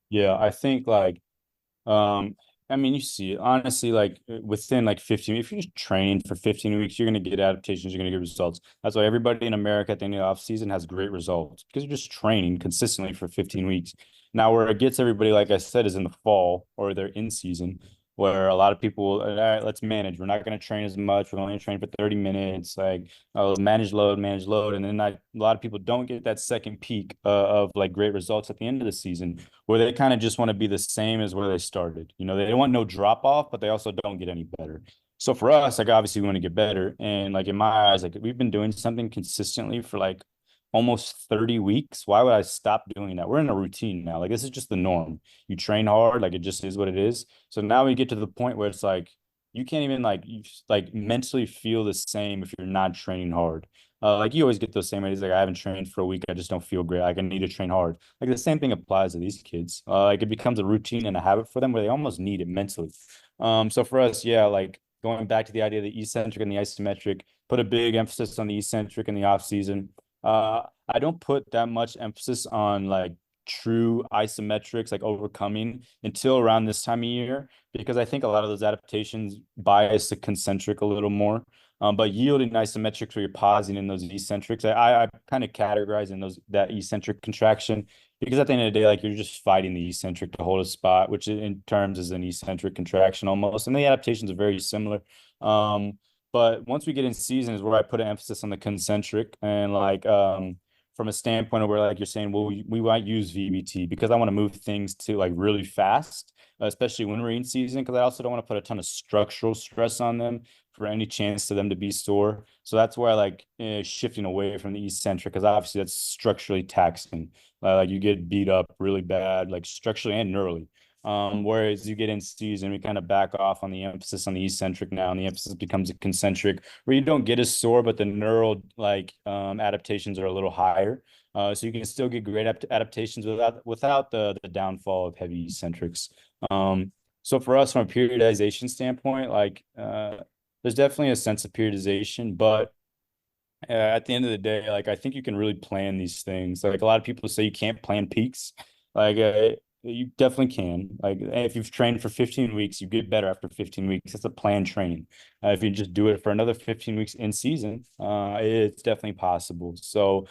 Yeah, I think you see it honestly, like within like 15, if you're just training for 15 weeks, you're going to get adaptations, you're going to get results. That's why everybody in America at the end of the off season has great results because you're just training consistently for 15 weeks. Now, where it gets everybody, like I said, is in the fall or they're in season, where a lot of people, all right, let's manage. We're not going to train as much. We're only going to train for 30 minutes, manage load. And then a lot of people don't get that second peak of like great results at the end of the season where they kind of just want to be the same as where they started. They don't want no drop off, but they also don't get any better. So for us, like obviously we want to get better. And like in my eyes, like we've been doing something consistently for like almost 30 weeks. Why would I stop doing that? We're in a routine now. Like, this is just the norm. You train hard, like it just is what it is. So now we get to the point where it's like you can't even like mentally feel the same if you're not training hard. Like you always get those same ideas, like I haven't trained for a week, I just don't feel great. Like I need to train hard. Like the same thing applies to these kids. Like it becomes a routine and a habit for them where they almost need it mentally. So for us, yeah, like going back to the idea of the eccentric and the isometric, put a big emphasis on the eccentric in the off season. I don't put that much emphasis on like true isometrics, like overcoming until around this time of year, because I think a lot of those adaptations bias the concentric a little more. But yielding isometrics where you're pausing in those eccentrics, I kind of categorize in that eccentric contraction because at the end of the day, like you're just fighting the eccentric to hold a spot, which in terms is an eccentric contraction almost, and the adaptations are very similar. But once we get in season is where I put an emphasis on the concentric and like from a standpoint of where like you're saying, well, we might use VBT because I want to move things to like really fast, especially when we're in season, because I also don't want to put a ton of structural stress on them for any chance to them to be sore. So that's where I like shifting away from the eccentric because obviously that's structurally taxing. Like you get beat up really bad, like structurally and neurally. Whereas you get in season, we kind of back off on the emphasis on the eccentric now, and the emphasis becomes a concentric, where you don't get as sore, but the neural like adaptations are a little higher. So you can still get great adaptations without the downfall of heavy eccentrics. So for us, from a periodization standpoint, like there's definitely a sense of periodization, but at the end of the day, like I think you can really plan these things. Like a lot of people say you can't plan peaks. Like you definitely can. Like if you've trained for 15 weeks, you get better after 15 weeks. That's a planned training. If you just do it for another 15 weeks in season, it's definitely possible. So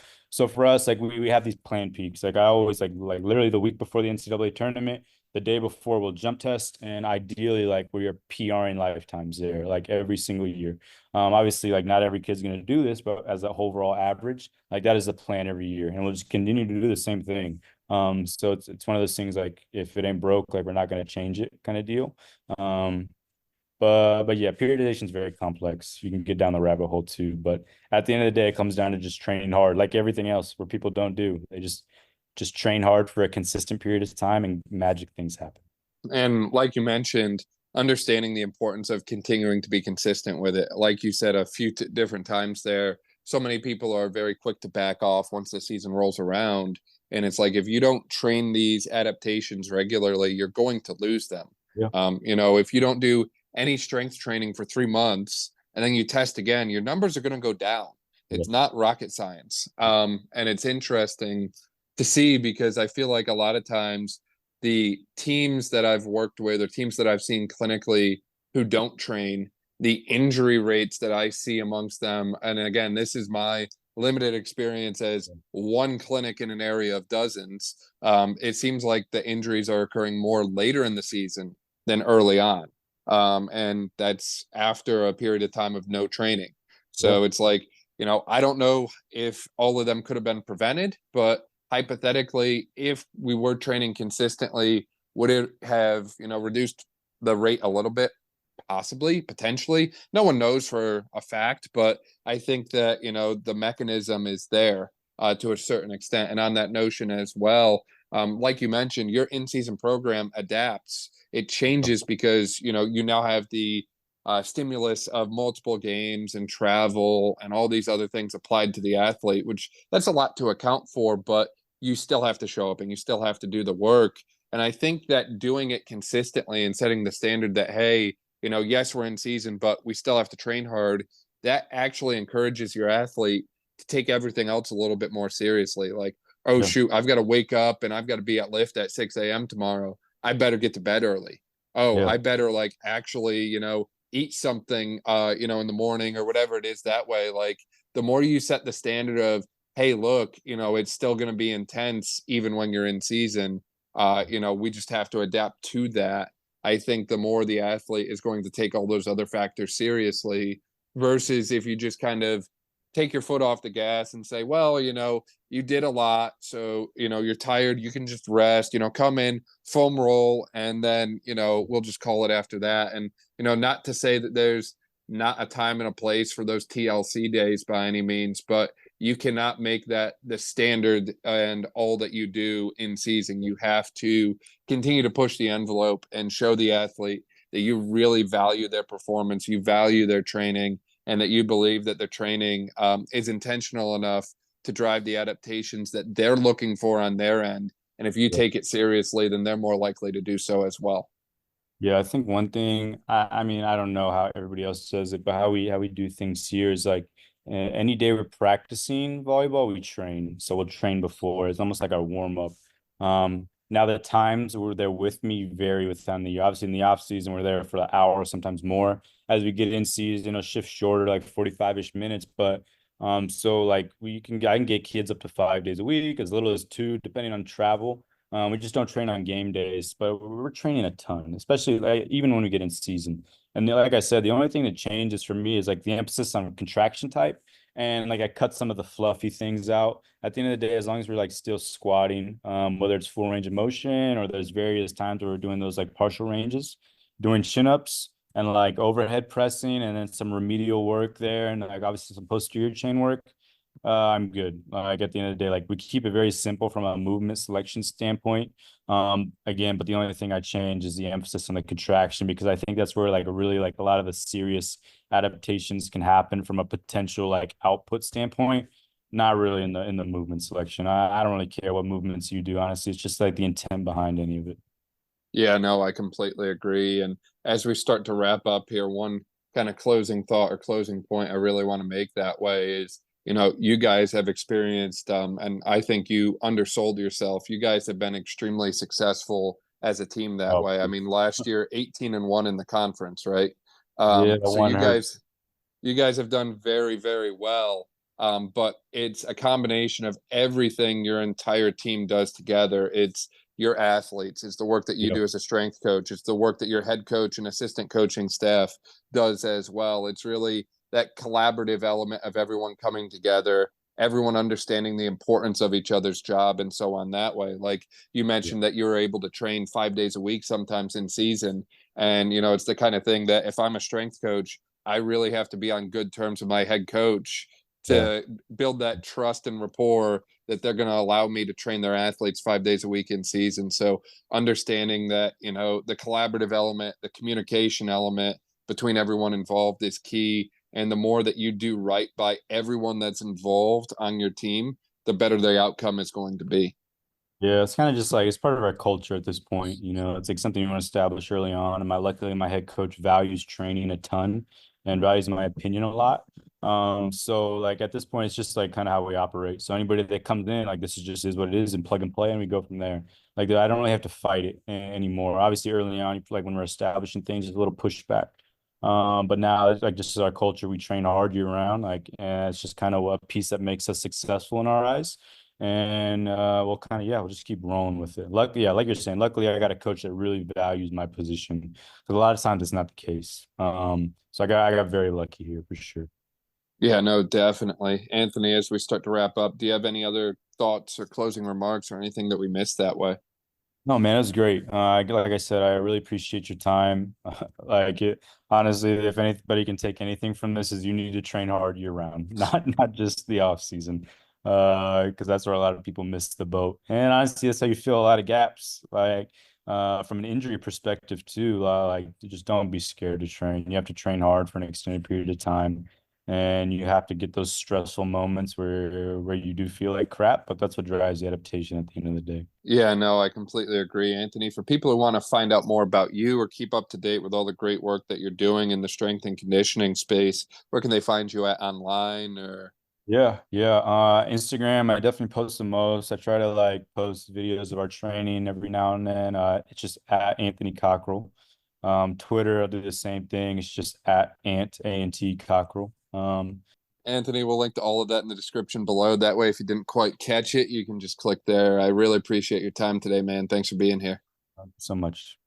for us, like we have these planned peaks. Like I always like literally the week before the NCAA tournament, the day before we'll jump test, and ideally like we are PRing lifetimes there, like every single year. Obviously, like not every kid's gonna do this, but as an overall average, like that is the plan every year, and we'll just continue to do the same thing. So it's one of those things like if it ain't broke, like we're not gonna change it kind of deal. But yeah, periodization is very complex. You can get down the rabbit hole too. But at the end of the day, it comes down to just training hard, like everything else where people don't do. They just train hard for a consistent period of time and magic things happen. And like you mentioned, understanding the importance of continuing to be consistent with it. Like you said a few different times there, so many people are very quick to back off once the season rolls around. And it's like if you don't train these adaptations regularly, you're going to lose them. Yeah. If you don't do any strength training for 3 months and then you test again, your numbers are going to go down. It's not rocket science. And it's interesting to see because I feel like a lot of times the teams that I've worked with or teams that I've seen clinically who don't train, the injury rates that I see amongst them. And again, this is my limited experience as one clinic in an area of dozens. It seems like the injuries are occurring more later in the season than early on. And that's after a period of time of no training. So it's like, I don't know if all of them could have been prevented, but hypothetically, if we were training consistently, would it have, reduced the rate a little bit? Possibly, potentially. No one knows for a fact, but I think that, the mechanism is there to a certain extent. And on that notion as well, like you mentioned, your in-season program adapts. It changes because, you now have the stimulus of multiple games and travel and all these other things applied to the athlete, which that's a lot to account for, but you still have to show up and you still have to do the work. And I think that doing it consistently and setting the standard that, hey, yes, we're in season, but we still have to train hard, that actually encourages your athlete to take everything else a little bit more seriously. Like, oh, shoot, I've got to wake up and I've got to be at lift at 6 a.m. tomorrow. I better get to bed early. Oh, I better actually, eat something, in the morning or whatever it is that way. Like the more you set the standard of, hey, look, it's still going to be intense even when you're in season. We just have to adapt to that. I think the more the athlete is going to take all those other factors seriously versus if you just kind of take your foot off the gas and say, well, you did a lot. So, you're tired. You can just rest, come in, foam roll, and then, we'll just call it after that. And, not to say that there's not a time and a place for those TLC days by any means, but you cannot make that the standard and all that you do in season. You have to continue to push the envelope and show the athlete that you really value their performance, you value their training, and that you believe that their training is intentional enough to drive the adaptations that they're looking for on their end. And if you take it seriously, then they're more likely to do so as well. Yeah, I think one thing, I mean, I don't know how everybody else does it, but how we do things here is like any day we're practicing volleyball, we train. So we'll train before. It's almost like our warm up. Now the times we're there with me vary within the year. Obviously in the off season, we're there for an hour, sometimes more. As we get in season, it'll shift shorter, like 45-ish minutes. But so like I can get kids up to 5 days a week, as little as two, depending on travel. We just don't train on game days, but we're training a ton, especially like, even when we get in season. And like I said, the only thing that changes for me is like the emphasis on contraction type. And like I cut some of the fluffy things out. At the end of the day, as long as we're like still squatting, whether it's full range of motion or there's various times where we're doing those like partial ranges, doing chin-ups and like overhead pressing and then some remedial work there and like obviously some posterior chain work. I'm good. Like at the end of the day, like we keep it very simple from a movement selection standpoint. Again, but the only thing I change is the emphasis on the contraction because I think that's where like a lot of the serious adaptations can happen from a potential like output standpoint. Not really in the movement selection. I don't really care what movements you do. Honestly, it's just like the intent behind any of it. Yeah, no, I completely agree. And as we start to wrap up here, one kind of closing thought or closing point I really want to make that way is, you guys have experienced, and I think you undersold yourself. You guys have been extremely successful as a team that Oh, way. I mean, last year, 18-1 in the conference, right? yeah, So one hurt. you guys have done very, very well. But it's a combination of everything your entire team does together. It's your athletes, it's the work that you Yep. do as a strength coach, it's the work that your head coach and assistant coaching staff does as well. It's really that collaborative element of everyone coming together, everyone understanding the importance of each other's job, and so on that way. Like you Yep. mentioned that you were able to train 5 days a week sometimes in season. And, it's the kind of thing that if I'm a strength coach, I really have to be on good terms with my head coach Yeah. to build that trust and rapport that they're going to allow me to train their athletes 5 days a week in season. So understanding that, the collaborative element, the communication element between everyone involved is key. And the more that you do right by everyone that's involved on your team, the better the outcome is going to be. Yeah, it's kind of just like it's part of our culture at this point. It's like something you want to establish early on. And luckily my head coach values training a ton and values my opinion a lot. So like at this point, it's just like kind of how we operate. So anybody that comes in, like this is just is what it is and plug and play, and we go from there. Like I don't really have to fight it anymore. Obviously, early on, like when we're establishing things, there's a little pushback. But now it's like just our culture. We train hard year round, like, and it's just kind of a piece that makes us successful in our eyes. And we'll kind of we'll just keep rolling with it. Luckily, yeah, like you're saying, luckily I got a coach that really values my position because a lot of times it's not the case. So I got very lucky here for sure. Yeah, no, definitely. Anthony, as we start to wrap up, do you have any other thoughts or closing remarks or anything that we missed that way? No, man, it was great. Like I said, I really appreciate your time. Like it, honestly, if anybody can take anything from this, is you need to train hard year round, not just the off season, because that's where a lot of people miss the boat. And honestly, that's how you fill a lot of gaps. Like from an injury perspective too, like you just don't be scared to train. You have to train hard for an extended period of time. And you have to get those stressful moments where you do feel like crap, but that's what drives the adaptation at the end of the day. Yeah, no, I completely agree, Anthony. For people who want to find out more about you or keep up to date with all the great work that you're doing in the strength and conditioning space, where can they find you at online or? Yeah. Instagram, I definitely post the most. I try to like post videos of our training every now and then. It's just at Anthony Cockrill. Twitter, I'll do the same thing. It's just at A-N-T Cockrill. Anthony, we'll link to all of that in the description below. That way, if you didn't quite catch it, you can just click there. I really appreciate your time today, man. Thanks for being here. So much.